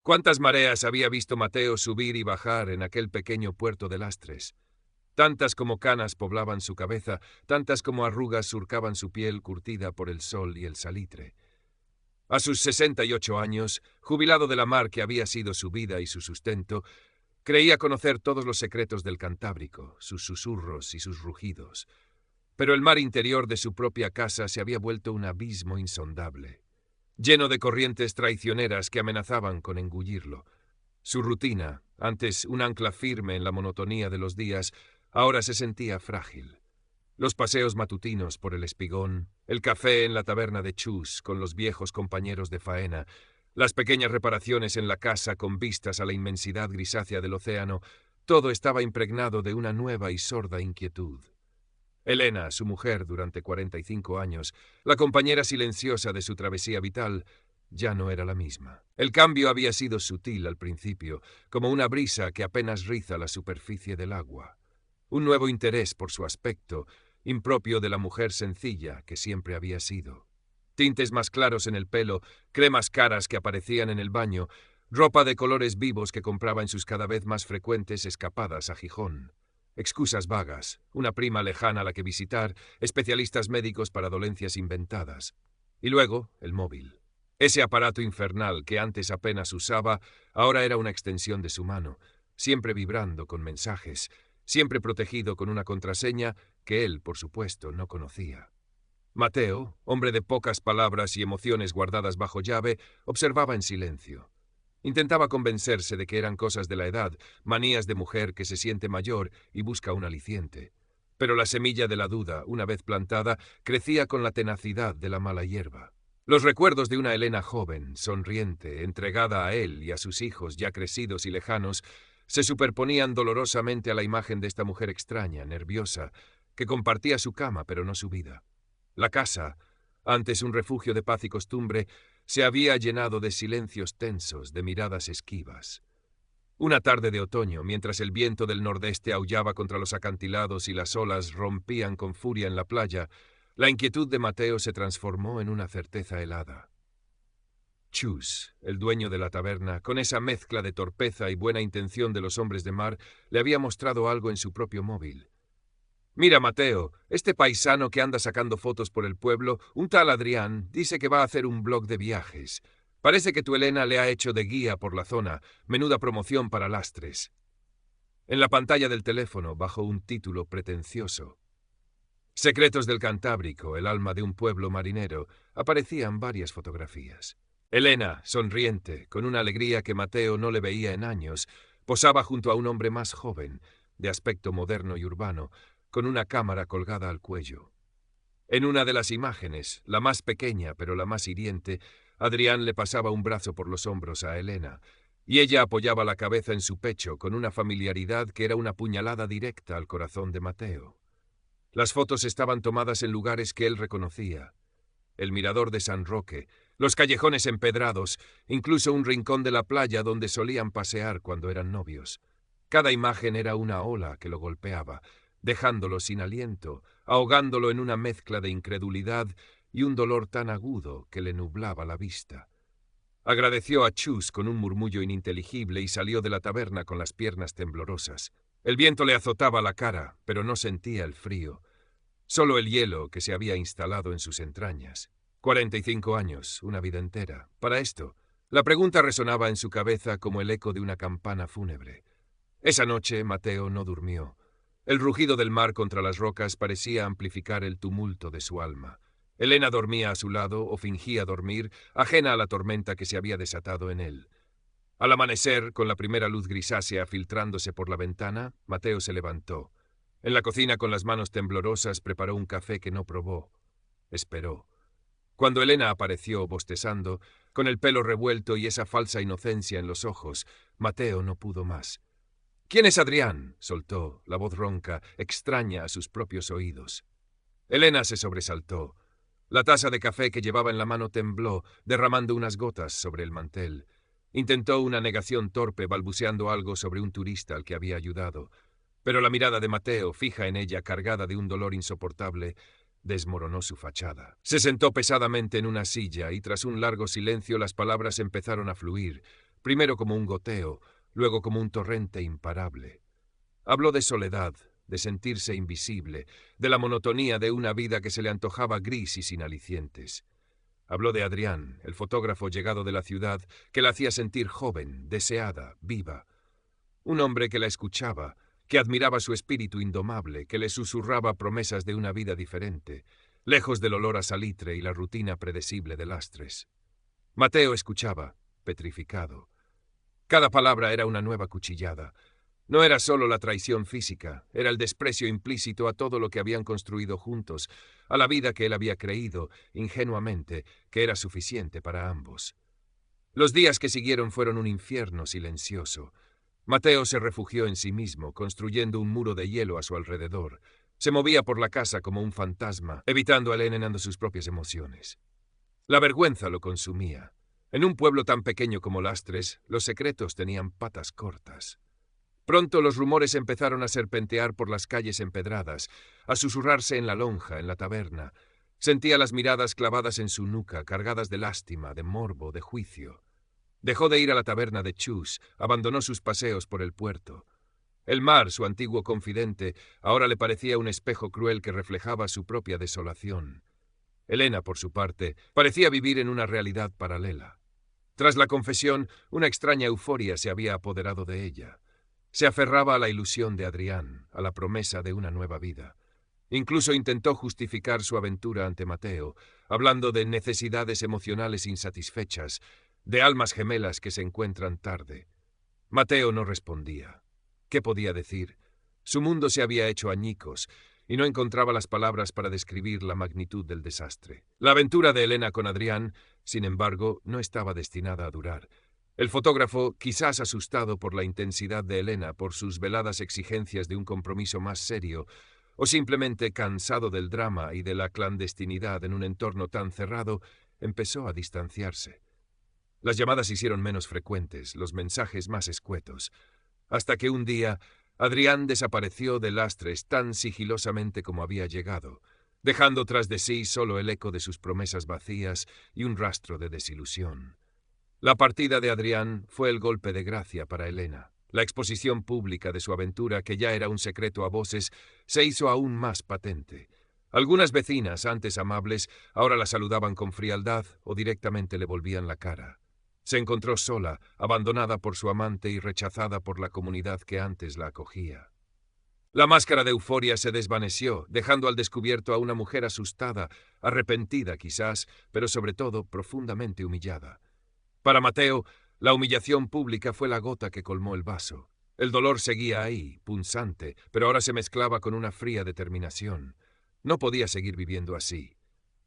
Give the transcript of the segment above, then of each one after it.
¿Cuántas mareas había visto Mateo subir y bajar en aquel pequeño puerto de lastres? Tantas como canas poblaban su cabeza, tantas como arrugas surcaban su piel curtida por el sol y el salitre. A sus 68 años, jubilado de la mar que había sido su vida y su sustento, creía conocer todos los secretos del Cantábrico, sus susurros y sus rugidos. Pero el mar interior de su propia casa se había vuelto un abismo insondable, lleno de corrientes traicioneras que amenazaban con engullirlo. Su rutina, antes un ancla firme en la monotonía de los días, ahora se sentía frágil. Los paseos matutinos por el espigón, el café en la taberna de Chus con los viejos compañeros de faena, las pequeñas reparaciones en la casa con vistas a la inmensidad grisácea del océano, todo estaba impregnado de una nueva y sorda inquietud. Elena, su mujer durante 45 años, la compañera silenciosa de su travesía vital, ya no era la misma. El cambio había sido sutil al principio, como una brisa que apenas riza la superficie del agua. Un nuevo interés por su aspecto, impropio de la mujer sencilla que siempre había sido. Tintes más claros en el pelo, cremas caras que aparecían en el baño, ropa de colores vivos que compraba en sus cada vez más frecuentes escapadas a Gijón. Excusas vagas, una prima lejana a la que visitar, especialistas médicos para dolencias inventadas. Y luego, el móvil. Ese aparato infernal que antes apenas usaba, ahora era una extensión de su mano, siempre vibrando con mensajes, siempre protegido con una contraseña que él, por supuesto, no conocía. Mateo, hombre de pocas palabras y emociones guardadas bajo llave, observaba en silencio. Intentaba convencerse de que eran cosas de la edad, manías de mujer que se siente mayor y busca un aliciente. Pero la semilla de la duda, una vez plantada, crecía con la tenacidad de la mala hierba. Los recuerdos de una Elena joven, sonriente, entregada a él y a sus hijos ya crecidos y lejanos, se superponían dolorosamente a la imagen de esta mujer extraña, nerviosa, que compartía su cama pero no su vida. La casa, antes un refugio de paz y costumbre, se había llenado de silencios tensos, de miradas esquivas. Una tarde de otoño, mientras el viento del nordeste aullaba contra los acantilados y las olas rompían con furia en la playa, la inquietud de Mateo se transformó en una certeza helada. Chus, el dueño de la taberna, con esa mezcla de torpeza y buena intención de los hombres de mar, le había mostrado algo en su propio móvil. «Mira, Mateo, este paisano que anda sacando fotos por el pueblo, un tal Adrián, dice que va a hacer un blog de viajes. Parece que tu Elena le ha hecho de guía por la zona, menuda promoción para lastres». En la pantalla del teléfono, bajo un título pretencioso, «Secretos del Cantábrico, el alma de un pueblo marinero», aparecían varias fotografías. Elena, sonriente, con una alegría que Mateo no le veía en años, posaba junto a un hombre más joven, de aspecto moderno y urbano, con una cámara colgada al cuello. En una de las imágenes, la más pequeña pero la más hiriente, Adrián le pasaba un brazo por los hombros a Elena, y ella apoyaba la cabeza en su pecho con una familiaridad que era una puñalada directa al corazón de Mateo. Las fotos estaban tomadas en lugares que él reconocía: el mirador de San Roque, los callejones empedrados, incluso un rincón de la playa donde solían pasear cuando eran novios. Cada imagen era una ola que lo golpeaba, dejándolo sin aliento, ahogándolo en una mezcla de incredulidad y un dolor tan agudo que le nublaba la vista. Agradeció a Chus con un murmullo ininteligible y salió de la taberna con las piernas temblorosas. El viento le azotaba la cara, pero no sentía el frío, solo el hielo que se había instalado en sus entrañas. 45 años, una vida entera. Para esto, la pregunta resonaba en su cabeza como el eco de una campana fúnebre. Esa noche Mateo no durmió. El rugido del mar contra las rocas parecía amplificar el tumulto de su alma. Elena dormía a su lado o fingía dormir, ajena a la tormenta que se había desatado en él. Al amanecer, con la primera luz grisácea filtrándose por la ventana, Mateo se levantó. En la cocina, con las manos temblorosas, preparó un café que no probó. Esperó. Cuando Elena apareció, bostezando, con el pelo revuelto y esa falsa inocencia en los ojos, Mateo no pudo más. «¿Quién es Adrián?», soltó, la voz ronca, extraña a sus propios oídos. Elena se sobresaltó. La taza de café que llevaba en la mano tembló, derramando unas gotas sobre el mantel. Intentó una negación torpe, balbuceando algo sobre un turista al que había ayudado. Pero la mirada de Mateo, fija en ella, cargada de un dolor insoportable, desmoronó su fachada. Se sentó pesadamente en una silla y tras un largo silencio las palabras empezaron a fluir, primero como un goteo, luego como un torrente imparable. Habló de soledad, de sentirse invisible, de la monotonía de una vida que se le antojaba gris y sin alicientes. Habló de Adrián, el fotógrafo llegado de la ciudad, que la hacía sentir joven, deseada, viva. Un hombre que la escuchaba, que admiraba su espíritu indomable, que le susurraba promesas de una vida diferente, lejos del olor a salitre y la rutina predecible de lastres. Mateo escuchaba, petrificado. Cada palabra era una nueva cuchillada. No era solo la traición física, era el desprecio implícito a todo lo que habían construido juntos, a la vida que él había creído, ingenuamente, que era suficiente para ambos. Los días que siguieron fueron un infierno silencioso. Mateo se refugió en sí mismo, construyendo un muro de hielo a su alrededor. Se movía por la casa como un fantasma, evitando alienando sus propias emociones. La vergüenza lo consumía. En un pueblo tan pequeño como Lastres, los secretos tenían patas cortas. Pronto los rumores empezaron a serpentear por las calles empedradas, a susurrarse en la lonja, en la taberna. Sentía las miradas clavadas en su nuca, cargadas de lástima, de morbo, de juicio. Dejó de ir a la taberna de Chus, abandonó sus paseos por el puerto. El mar, su antiguo confidente, ahora le parecía un espejo cruel que reflejaba su propia desolación. Elena, por su parte, parecía vivir en una realidad paralela. Tras la confesión, una extraña euforia se había apoderado de ella. Se aferraba a la ilusión de Adrián, a la promesa de una nueva vida. Incluso intentó justificar su aventura ante Mateo, hablando de necesidades emocionales insatisfechas, de almas gemelas que se encuentran tarde. Mateo no respondía. ¿Qué podía decir? Su mundo se había hecho añicos, y no encontraba las palabras para describir la magnitud del desastre. La aventura de Elena con Adrián, sin embargo, no estaba destinada a durar. El fotógrafo, quizás asustado por la intensidad de Elena, por sus veladas exigencias de un compromiso más serio, o simplemente cansado del drama y de la clandestinidad en un entorno tan cerrado, empezó a distanciarse. Las llamadas se hicieron menos frecuentes, los mensajes más escuetos, hasta que un día Adrián desapareció de Lastres tan sigilosamente como había llegado, dejando tras de sí solo el eco de sus promesas vacías y un rastro de desilusión. La partida de Adrián fue el golpe de gracia para Elena. La exposición pública de su aventura, que ya era un secreto a voces, se hizo aún más patente. Algunas vecinas, antes amables, ahora la saludaban con frialdad o directamente le volvían la cara. Se encontró sola, abandonada por su amante y rechazada por la comunidad que antes la acogía. La máscara de euforia se desvaneció, dejando al descubierto a una mujer asustada, arrepentida quizás, pero sobre todo profundamente humillada. Para Mateo, la humillación pública fue la gota que colmó el vaso. El dolor seguía ahí, punzante, pero ahora se mezclaba con una fría determinación. No podía seguir viviendo así.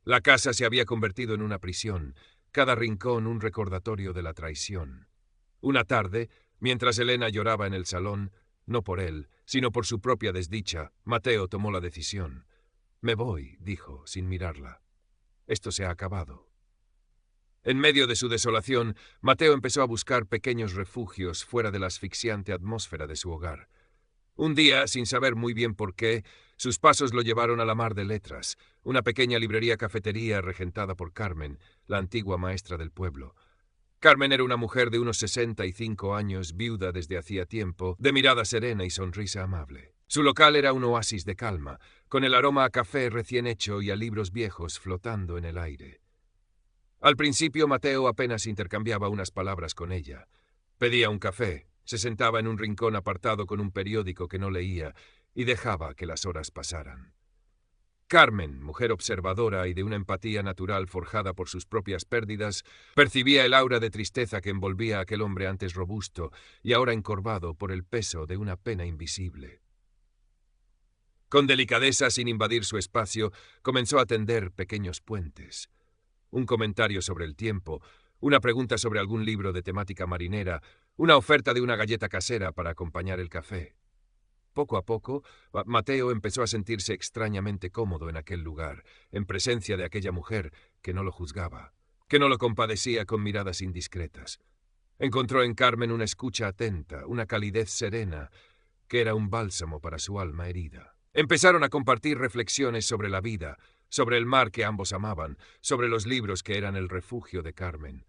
La casa se había convertido en una prisión, cada rincón un recordatorio de la traición. Una tarde, mientras Elena lloraba en el salón, no por él, sino por su propia desdicha, Mateo tomó la decisión. «Me voy», dijo, sin mirarla. «Esto se ha acabado». En medio de su desolación, Mateo empezó a buscar pequeños refugios fuera de la asfixiante atmósfera de su hogar. Un día, sin saber muy bien por qué, sus pasos lo llevaron a la Mar de Letras, una pequeña librería-cafetería regentada por Carmen, la antigua maestra del pueblo. Carmen era una mujer de unos 65 años, viuda desde hacía tiempo, de mirada serena y sonrisa amable. Su local era un oasis de calma, con el aroma a café recién hecho y a libros viejos flotando en el aire. Al principio, Mateo apenas intercambiaba unas palabras con ella. Pedía un café, se sentaba en un rincón apartado con un periódico que no leía y dejaba que las horas pasaran. Carmen, mujer observadora y de una empatía natural forjada por sus propias pérdidas, percibía el aura de tristeza que envolvía a aquel hombre antes robusto y ahora encorvado por el peso de una pena invisible. Con delicadeza, sin invadir su espacio, comenzó a tender pequeños puentes. Un comentario sobre el tiempo, una pregunta sobre algún libro de temática marinera, una oferta de una galleta casera para acompañar el café. Poco a poco, Mateo empezó a sentirse extrañamente cómodo en aquel lugar, en presencia de aquella mujer que no lo juzgaba, que no lo compadecía con miradas indiscretas. Encontró en Carmen una escucha atenta, una calidez serena, que era un bálsamo para su alma herida. Empezaron a compartir reflexiones sobre la vida, sobre el mar que ambos amaban, sobre los libros que eran el refugio de Carmen.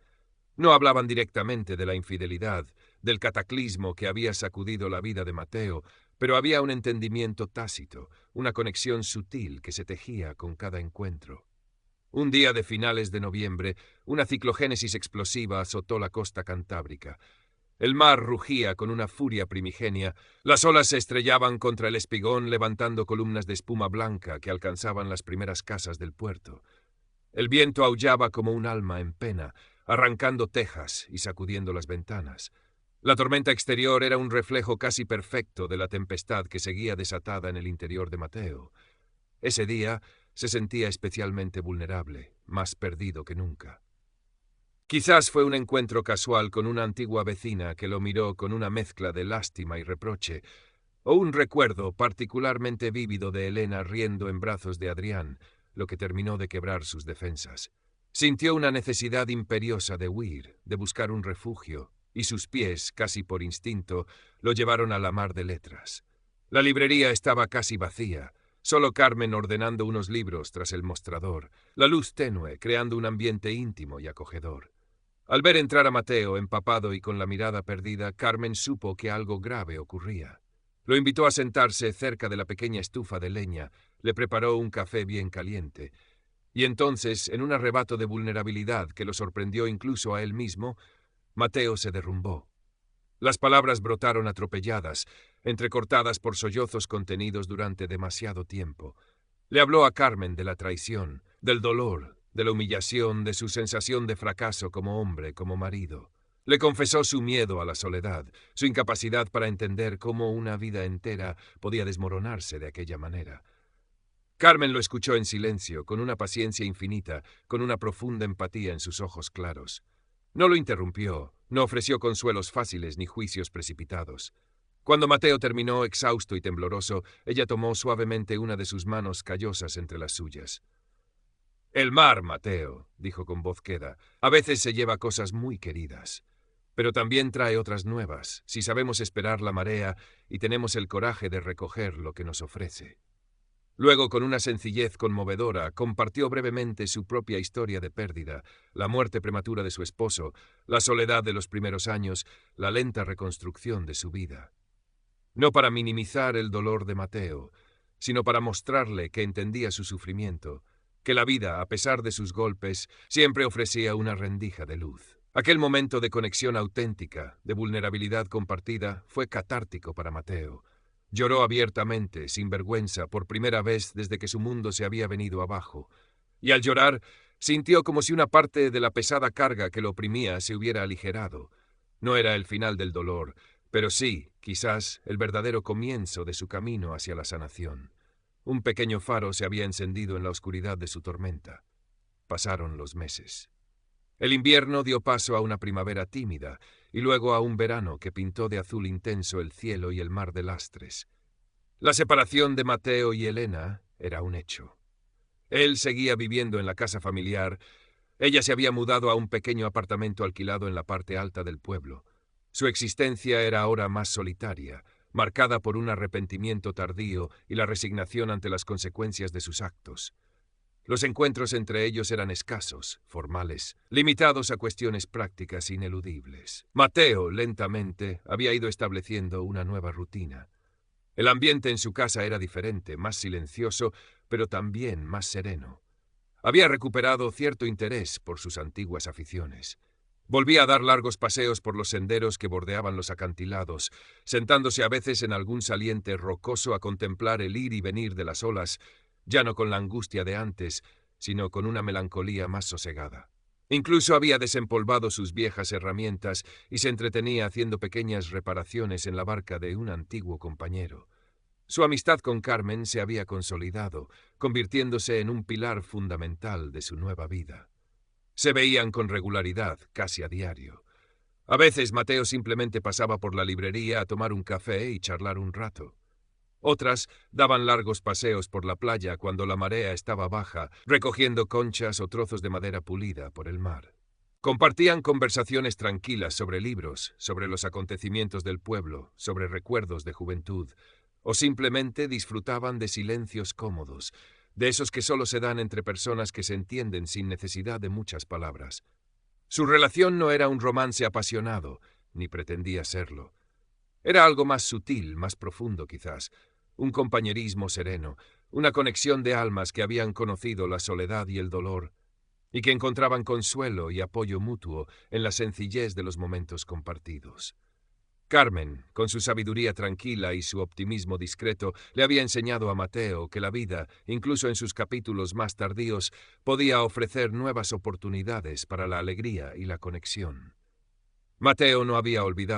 No hablaban directamente de la infidelidad, del cataclismo que había sacudido la vida de Mateo, pero había un entendimiento tácito, una conexión sutil que se tejía con cada encuentro. Un día de finales de noviembre, una ciclogénesis explosiva azotó la costa cantábrica. El mar rugía con una furia primigenia, las olas se estrellaban contra el espigón levantando columnas de espuma blanca que alcanzaban las primeras casas del puerto. El viento aullaba como un alma en pena, arrancando tejas y sacudiendo las ventanas. La tormenta exterior era un reflejo casi perfecto de la tempestad que seguía desatada en el interior de Mateo. Ese día se sentía especialmente vulnerable, más perdido que nunca. Quizás fue un encuentro casual con una antigua vecina que lo miró con una mezcla de lástima y reproche, o un recuerdo particularmente vívido de Elena riendo en brazos de Adrián, lo que terminó de quebrar sus defensas. Sintió una necesidad imperiosa de huir, de buscar un refugio, y sus pies, casi por instinto, lo llevaron a la mar de letras. La librería estaba casi vacía, solo Carmen ordenando unos libros tras el mostrador, la luz tenue creando un ambiente íntimo y acogedor. Al ver entrar a Mateo empapado y con la mirada perdida, Carmen supo que algo grave ocurría. Lo invitó a sentarse cerca de la pequeña estufa de leña, le preparó un café bien caliente, y entonces, en un arrebato de vulnerabilidad que lo sorprendió incluso a él mismo, Mateo se derrumbó. Las palabras brotaron atropelladas, entrecortadas por sollozos contenidos durante demasiado tiempo. Le habló a Carmen de la traición, del dolor, de la humillación, de su sensación de fracaso como hombre, como marido. Le confesó su miedo a la soledad, su incapacidad para entender cómo una vida entera podía desmoronarse de aquella manera. Carmen lo escuchó en silencio, con una paciencia infinita, con una profunda empatía en sus ojos claros. No lo interrumpió, no ofreció consuelos fáciles ni juicios precipitados. Cuando Mateo terminó, exhausto y tembloroso, ella tomó suavemente una de sus manos callosas entre las suyas. «El mar, Mateo», dijo con voz queda, «a veces se lleva cosas muy queridas, pero también trae otras nuevas, si sabemos esperar la marea y tenemos el coraje de recoger lo que nos ofrece». Luego, con una sencillez conmovedora, compartió brevemente su propia historia de pérdida, la muerte prematura de su esposo, la soledad de los primeros años, la lenta reconstrucción de su vida. No para minimizar el dolor de Mateo, sino para mostrarle que entendía su sufrimiento, que la vida, a pesar de sus golpes, siempre ofrecía una rendija de luz. Aquel momento de conexión auténtica, de vulnerabilidad compartida, fue catártico para Mateo. Lloró abiertamente, sin vergüenza, por primera vez desde que su mundo se había venido abajo, y al llorar sintió como si una parte de la pesada carga que lo oprimía se hubiera aligerado. No era el final del dolor, pero sí, quizás, el verdadero comienzo de su camino hacia la sanación. Un pequeño faro se había encendido en la oscuridad de su tormenta. Pasaron los meses. El invierno dio paso a una primavera tímida y luego a un verano que pintó de azul intenso el cielo y el mar de lastres. La separación de Mateo y Elena era un hecho. Él seguía viviendo en la casa familiar. Ella se había mudado a un pequeño apartamento alquilado en la parte alta del pueblo. Su existencia era ahora más solitaria, marcada por un arrepentimiento tardío y la resignación ante las consecuencias de sus actos. Los encuentros entre ellos eran escasos, formales, limitados a cuestiones prácticas ineludibles. Mateo, lentamente, había ido estableciendo una nueva rutina. El ambiente en su casa era diferente, más silencioso, pero también más sereno. Había recuperado cierto interés por sus antiguas aficiones. Volvía a dar largos paseos por los senderos que bordeaban los acantilados, sentándose a veces en algún saliente rocoso a contemplar el ir y venir de las olas, ya no con la angustia de antes, sino con una melancolía más sosegada. Incluso había desempolvado sus viejas herramientas y se entretenía haciendo pequeñas reparaciones en la barca de un antiguo compañero. Su amistad con Carmen se había consolidado, convirtiéndose en un pilar fundamental de su nueva vida. Se veían con regularidad, casi a diario. A veces Mateo simplemente pasaba por la librería a tomar un café y charlar un rato. Otras daban largos paseos por la playa cuando la marea estaba baja, recogiendo conchas o trozos de madera pulida por el mar. Compartían conversaciones tranquilas sobre libros, sobre los acontecimientos del pueblo, sobre recuerdos de juventud, o simplemente disfrutaban de silencios cómodos, de esos que solo se dan entre personas que se entienden sin necesidad de muchas palabras. Su relación no era un romance apasionado, ni pretendía serlo. Era algo más sutil, más profundo quizás, un compañerismo sereno, una conexión de almas que habían conocido la soledad y el dolor, y que encontraban consuelo y apoyo mutuo en la sencillez de los momentos compartidos. Carmen, con su sabiduría tranquila y su optimismo discreto, le había enseñado a Mateo que la vida, incluso en sus capítulos más tardíos, podía ofrecer nuevas oportunidades para la alegría y la conexión. Mateo no había olvidado